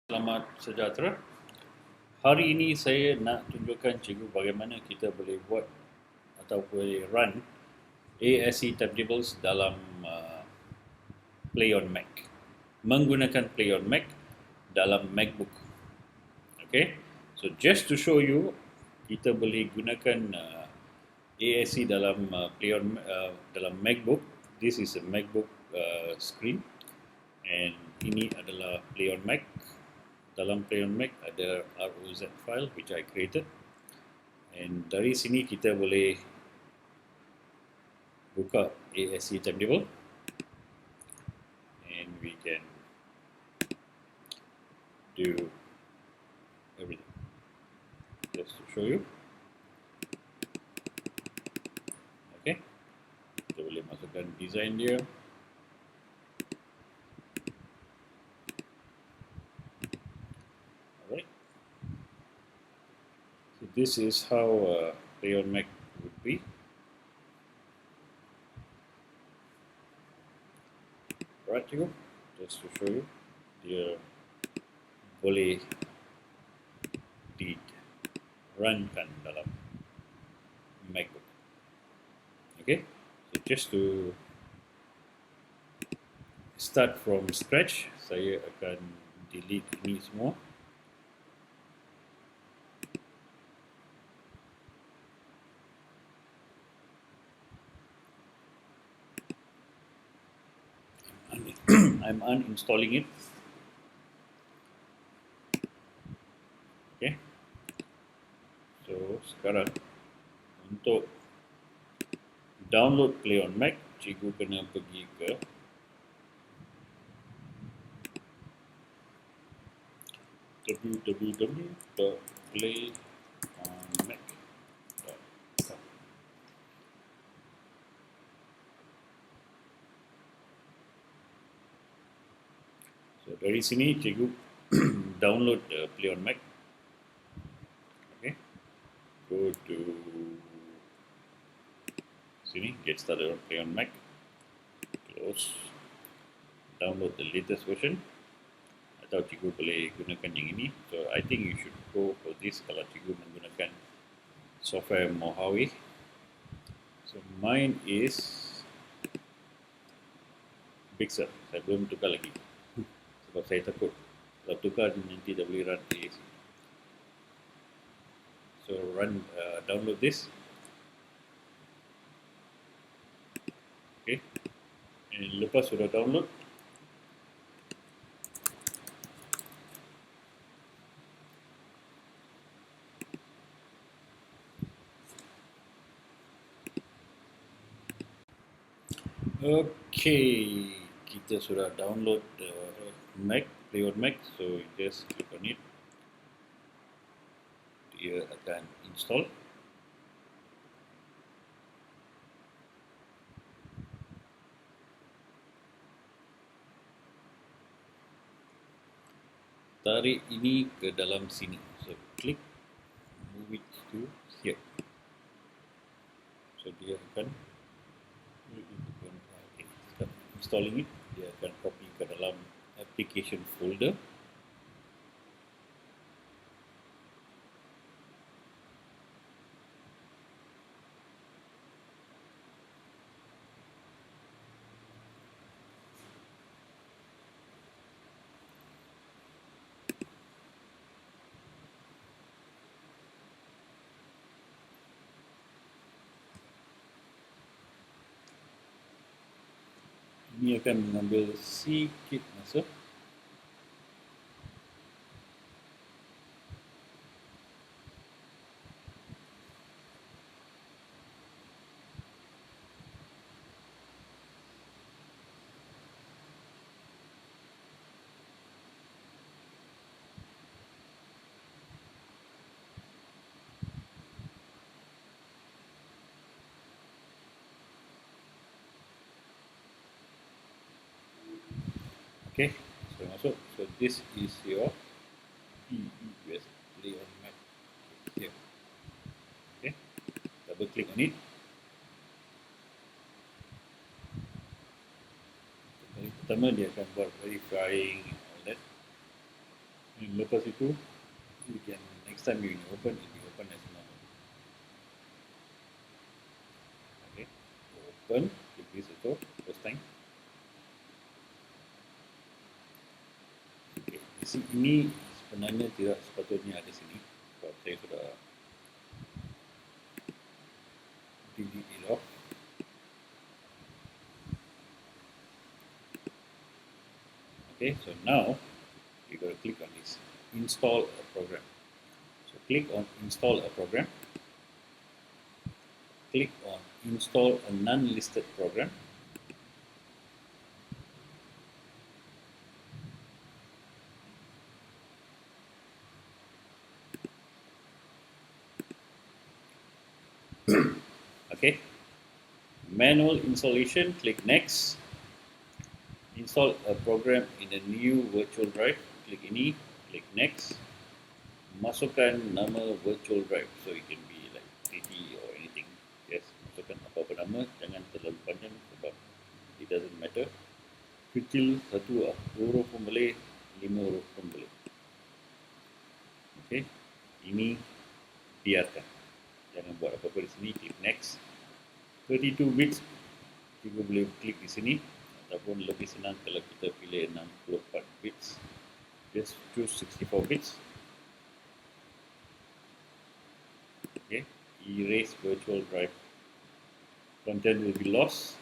Selamat sejahtera. Hari ini saya nak tunjukkan cikgu bagaimana kita boleh buat atau boleh run aScTimetables dalam PLAYONMAC. Menggunakan PLAYONMAC dalam Macbook. Okay, so just to show you, kita boleh gunakan aSc dalam dalam Macbook. This is a Macbook screen, and ini adalah PLAYONMAC. Dalam PLAYONMAC ada ROZ file which I created, and dari sini kita boleh buka aScTimetable and we can do everything. Just to show you. Okay, kita boleh masukkan design dia. This is how PLAYONMAC would be. Right, cikgu, just to show you, dia boleh di-runkan dalam Macbook. Okay, so just to start from scratch, saya akan delete ini semua. I'm uninstalling it. Okay, so sekarang untuk download PLAYONMAC, cikgu kena pergi ke www.playonmac.com. So dari sini cikgu download PLAYONMAC. Okay, go to sini, get started on PLAYONMAC, close, download the latest version, atau cikgu boleh gunakan yang ini. So I think you should go for this kalau cikgu menggunakan software Mojave. So mine is Big Sur. Saya belum tukar lagi sebab saya takut kalau tukar nanti dah boleh run aSc. So download this. Okay, and lepas sudah download, okay, kita sudah download PLAYONMAC, so just click on it. Dia akan install. Tarik ini ke dalam sini. So click, move it to here. So dia akan installing it. Dia akan copy ke dalam application folder. Ini akan mengambil sikit masa. Okay, so masuk. So this is your PEUS PLAYONMAC here. Okay, double click on it. Pertama dia akan buat verifying all that. And lepas itu, you can next time you open, it will open as normal. Okay, open, click this itu first time. Okay, di sini sebenarnya tidak sepatutnya ada sini. Sebab saya sudah delete it off. Okay, so now you got to click on this, install a program. So click on install a program. Click on install a non-listed program. Okay, manual installation, click next. Install a program in a new virtual drive, klik ini, klik next. Masukkan nama virtual drive, so it can be like TT or anything. Yes, masukkan apa-apa nama, jangan terlalu panjang sebab it doesn't matter. Kecil, satu huruf pun boleh, 5 huruf pun boleh. Okay, ini biarkan. Jangan buat apa-apa di sini, klik next. 32 bits, juga boleh klik di sini. Ataupun lebih senang kalau kita pilih 64 bits, just choose 64 bits. Okay, erase virtual drive, content will be lost.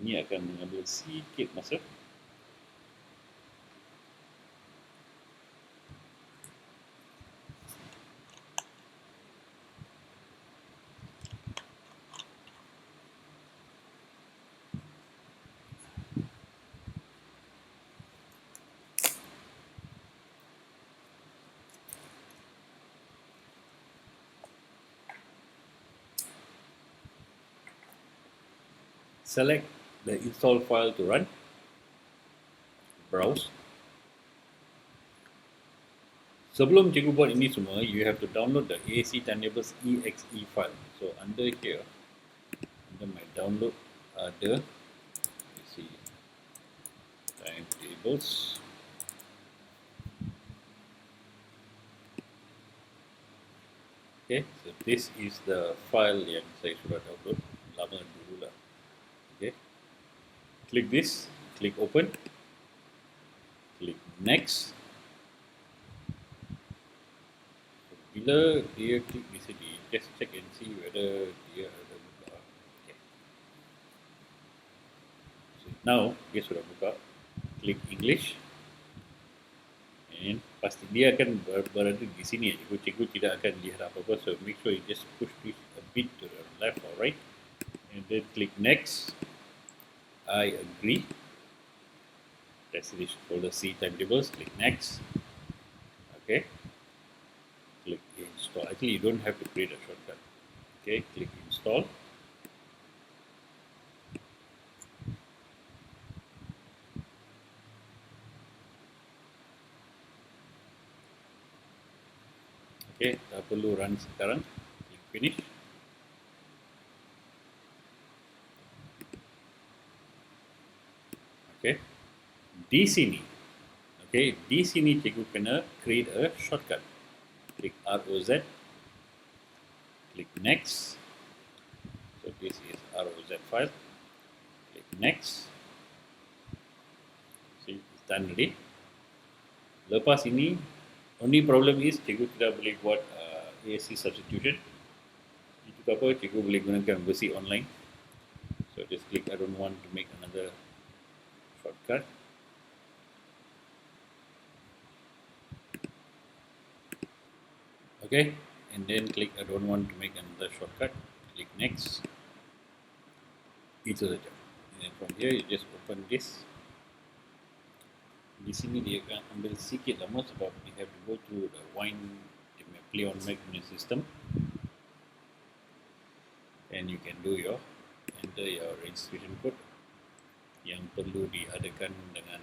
Ini akan mengambil sedikit masa. Select the install file to run. Browse. Sebelum cikgu buat ini semua, you have to download the aScTimetables exe file. So under here, under my download, ada aScTimetables. Okay, so this is the file yang saya sudah download lama dulu lah. Okay, click this, click open, click next. Bila dia klik di sini, just check and see whether dia ada buka. Okay. So now dia sudah buka. Klik English. And pasti dia akan berada di sini. Cikgu tidak akan lihat apa-apa. So make sure you just push this a bit to the left or right. And then click next. I agree. That's this folder aScTimetables. Click next. Okay. Click install. Actually, you don't have to create a shortcut. Okay, click install. Okay, tak perlu run sekarang. Click finish. Okay, di sini. Okay, di sini cikgu kena create a shortcut. Click ROZ. Click next. So this is ROZ file. Click next. See, it's done already. Lepas ini, only problem is cikgu tidak boleh buat aSc substitution. Itu apa, cikgu boleh gunakan versi online. So just click I don't want to make another shortcut. Okay, and then click I don't want to make another shortcut. Click next. Itu saja. And from here you just open this. Di sini dia akan ambil sikit lama sebab we have to go through the PLAYONMAC system. And you can do your enter your registration code yang perlu diadakan dengan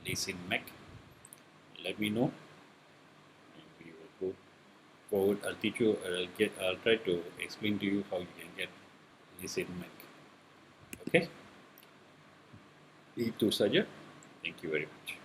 lesen Mac. Let me know. And we will go forward. I'll teach you. I'll try to explain to you how you can get lesen Mac. Okay. Itu saja. Thank you very much.